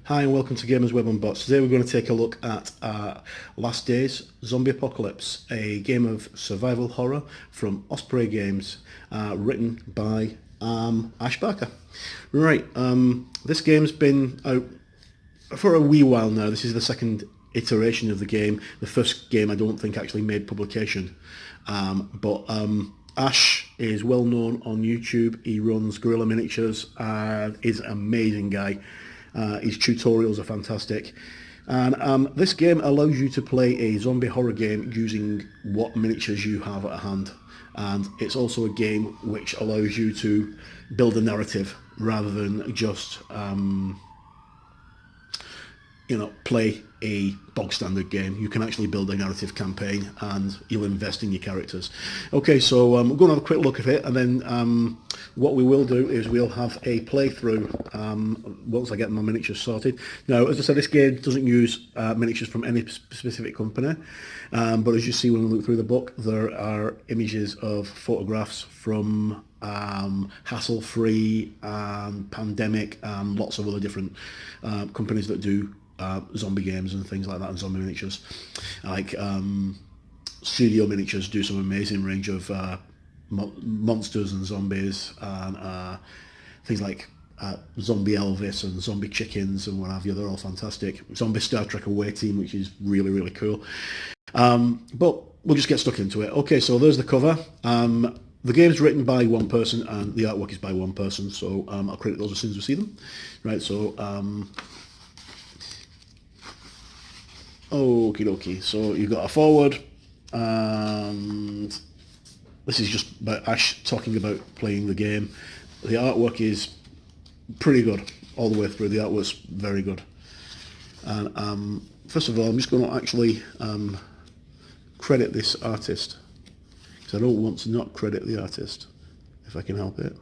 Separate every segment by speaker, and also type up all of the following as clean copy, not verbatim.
Speaker 1: Hi and welcome to Gamers Web and Bots. Today we're going to take a look at Last Days Zombie Apocalypse, a game of survival horror from Osprey Games, written by Ash Barker. Right, this game's been out for a wee while now. This is the second iteration of the game. The first game I don't think actually made publication, but Ash is well known on YouTube. He runs Guerrilla Miniatures and is an amazing guy. His tutorials are fantastic, and this game allows you to play a zombie horror game using what miniatures you have at hand, and it's also a game which allows you to build a narrative rather than just play a bog standard game. You can actually build a narrative campaign and you'll invest in your characters. Okay, so we're going to have a quick look at it, and then what we will do is we'll have a playthrough once I get my miniatures sorted. Now, as I said, this game doesn't use miniatures from any specific company, but as you see when we look through the book, there are images of photographs from Hassle Free and Pandemic and lots of other different companies that do zombie games and things like that, and zombie miniatures. Like Studio Miniatures do some amazing range of monsters and zombies, and things like Zombie Elvis and Zombie Chickens and what have you. They're all fantastic. Zombie Star Trek Away Team, which is really, really cool. But we'll just get stuck into it. Okay, so there's the cover. The game's written by one person and the artwork is by one person, so I'll credit those as soon as we see them. Right, so okie dokie. So you've got a forward, and this is just about Ash talking about playing the game. The artwork is pretty good all the way through. The artwork's very good. And first of all, I'm just going to actually credit this artist, because I don't want to not credit the artist, if I can help it.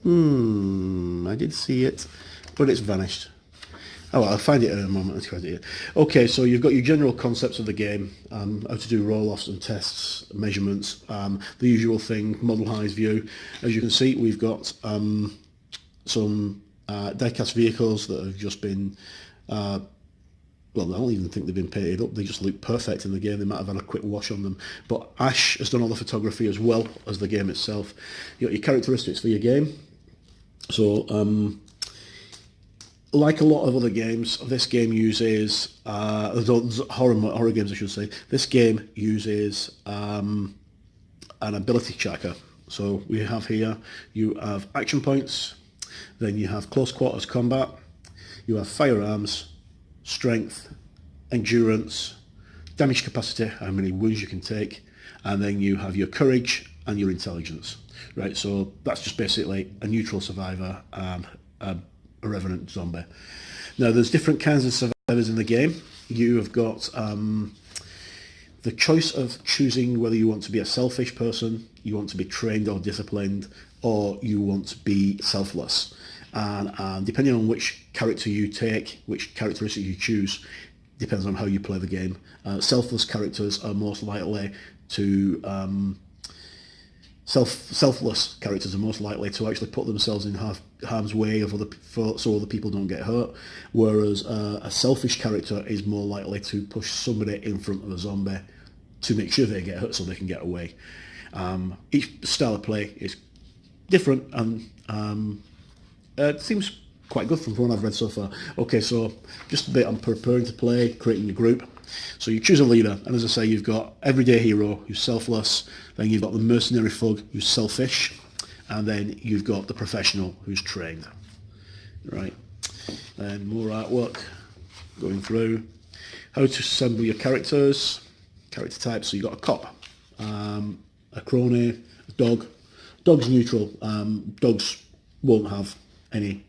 Speaker 1: I did see it, but it's vanished. Oh, well, I'll find it in a moment and credit it. Okay, so you've got your general concepts of the game, how to do roll-offs and tests, measurements, the usual thing, model highs view. As you can see, we've got some die-cast vehicles that have just been, well, I don't even think they've been painted up. They just look perfect in the game. They might have had a quick wash on them. But Ash has done all the photography as well as the game itself. You've got your characteristics for your game. So, like a lot of other games, this game uses, horror games I should say, this game uses an ability tracker. So we have here, you have action points, then you have close quarters combat, you have firearms, strength, endurance, damage capacity, how many wounds you can take, and then you have your courage and your intelligence. Right, so that's just basically a neutral survivor and a revenant zombie. Now, there's different kinds of survivors in the game. You have got the choice of choosing whether you want to be a selfish person, you want to be trained or disciplined, or you want to be selfless. And depending on which character you take, which characteristic you choose, depends on how you play the game. Selfless characters are most likely to selfless characters are most likely to actually put themselves in harm's way of so other people don't get hurt, whereas a selfish character is more likely to push somebody in front of a zombie to make sure they get hurt so they can get away. Each style of play is different, and it seems quite good from what I've read so far. Okay, so just a bit on preparing to play, creating your group. So you choose a leader, and as I say, you've got everyday hero who's selfless, then you've got the mercenary thug who's selfish, and then you've got the professional who's trained. Right, then more artwork going through. How to assemble your characters, character types. So you've got a cop, a crony, a dog. Dog's neutral. Dogs won't have any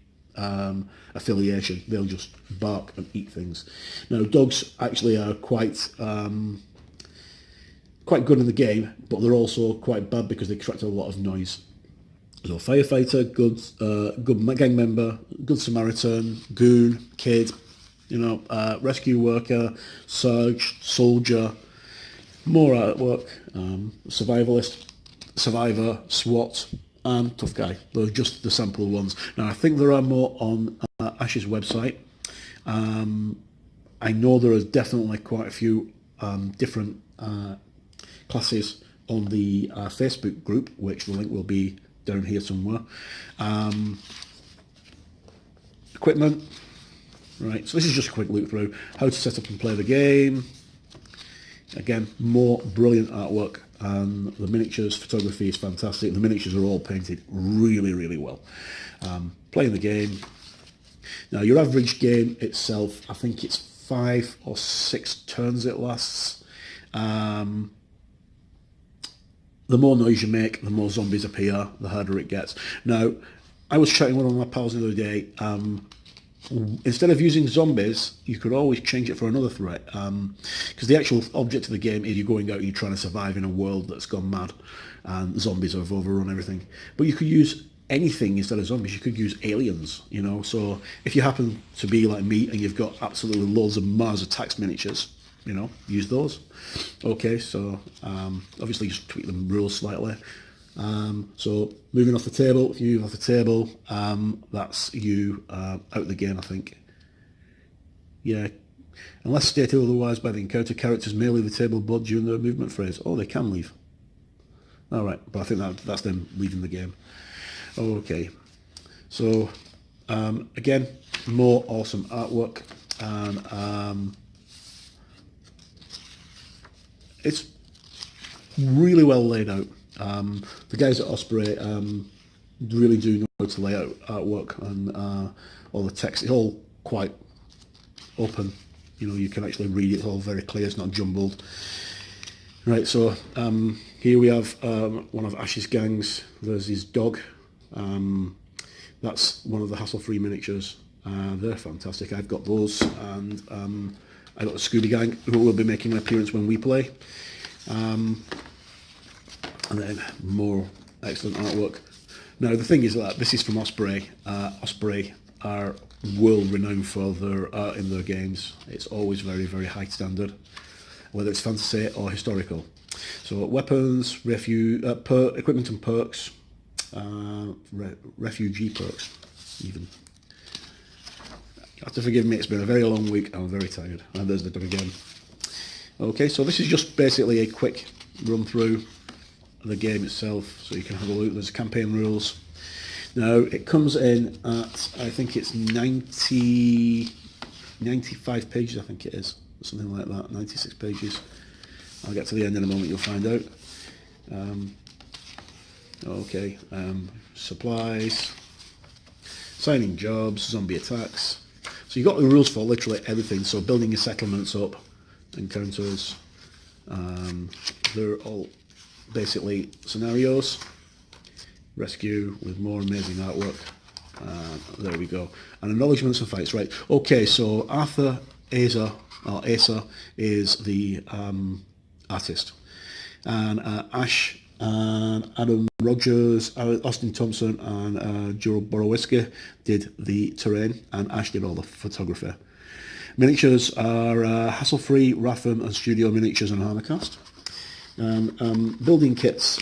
Speaker 1: affiliation. They'll just bark and eat things. Now, dogs actually are quite good in the game, but they're also quite bad because they attract a lot of noise. So firefighter, good gang member, good Samaritan, goon, kid, rescue worker, surge, soldier, more artwork, survivalist, survivor, SWAT, and tough guy. Those are just the sample ones. Now, I think there are more on Ash's website. I know there are definitely quite a few different classes on the Facebook group, which the link will be down here somewhere. Equipment. Right, so this is just a quick look through how to set up and play the game. Again, more brilliant artwork, and the miniatures photography is fantastic. The miniatures are all painted really, really well. Playing the game. Now, your average game itself, I think it's 5 or 6 turns it lasts. The more noise you make, the more zombies appear, the harder it gets. Now, I was chatting with one of my pals the other day. Instead of using zombies, you could always change it for another threat, because the actual object of the game is you're going out and you're trying to survive in a world that's gone mad and zombies have overrun everything. But you could use anything instead of zombies. You could use aliens, you know. So if you happen to be like me and you've got absolutely loads of Mars Attacks miniatures, you know, use those. Okay, so obviously just tweak the rules slightly. So moving off the table, if you move off the table, that's you out of the game, I think. Yeah, unless stated otherwise by the encounter characters may leave the table blood during their movement phase. Oh, they can leave. All right, but I think that's them leaving the game. Okay, so again, more awesome artwork, and it's really well laid out. The guys at Osprey really do know how to lay out artwork, and all the text is all quite open. You know, you can actually read it. It's all very clear. It's not jumbled. Right. So here we have one of Ash's gangs. There's his dog. That's one of the hassle-free miniatures. They're fantastic. I've got those, and I got the Scooby Gang, who will be making an appearance when we play. And then more excellent artwork. Now the thing is that this is from Osprey. Osprey are world renowned for their art in their games. It's always very, very high standard, whether it's fantasy or historical. So weapons, equipment and perks, refugee perks even. You have to forgive me, it's been a very long week, I'm very tired. And there's the dog again. Okay, so this is just basically a quick run through the game itself, so you can have a look. There's campaign rules. Now it comes in at, I think it's 95 pages, I think it is, something like that, 96 pages. I'll get to the end in a moment, you'll find out. Okay, supplies, signing jobs, zombie attacks. So you've got the rules for literally everything. So building your settlements up, encounters, they're all basically scenarios. Rescue with more amazing artwork. There we go. And acknowledgements and fights, right. Okay, so Arthur Asa is the artist. And Ash and Adam Rogers, Austin Thompson and Joe Borowiecki did the terrain, and Ash did all the photography. Miniatures are hassle-free, Ratham and Studio Miniatures and Hammercast. Building kits,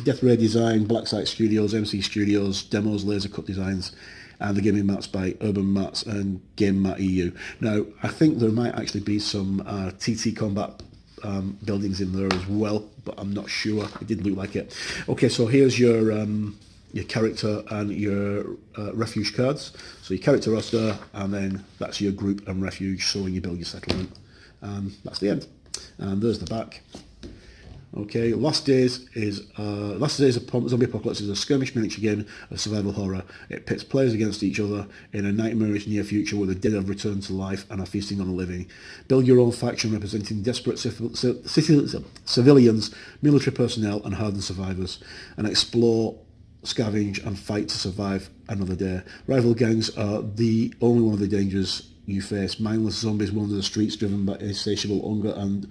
Speaker 1: Death Ray Design, Blacksite Studios, MC Studios, Demos, Laser Cut Designs, and the gaming mats by Urban Mats and Game Mat EU. Now, I think there might actually be some TT Combat buildings in there as well, but I'm not sure. It did look like it. Okay, so here's your character and your refuge cards. So your character roster, and then that's your group and refuge. So when you build your settlement, that's the end. And there's the back. Okay, Last Days of Zombie Apocalypse is a skirmish miniature game of survival horror. It pits players against each other in a nightmarish near future where the dead have returned to life and are feasting on the living. Build your own faction representing desperate civilians, military personnel and hardened survivors, and explore, scavenge and fight to survive another day. Rival gangs are the only one of the dangers you face. Mindless zombies wander the streets driven by insatiable hunger and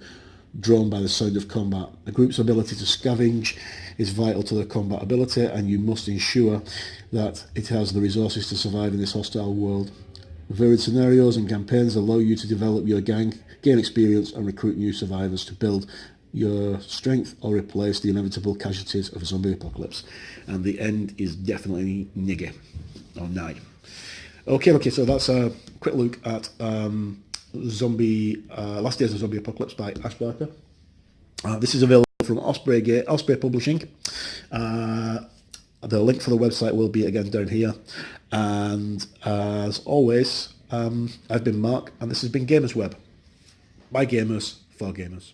Speaker 1: drawn by the sound of combat. A group's ability to scavenge is vital to their combat ability, and you must ensure that it has the resources to survive in this hostile world. Varied scenarios and campaigns allow you to develop your gang, gain experience and recruit new survivors to build your strength or replace the inevitable casualties of a zombie apocalypse. And the end is definitely niggy or nigh. Okay, so that's a quick look at Last Days of Zombie Apocalypse by Ash Barker. This is available from Osprey Publishing. The link for the website will be again down here. And as always, I've been Mark, and this has been Gamers Web. By gamers, for gamers.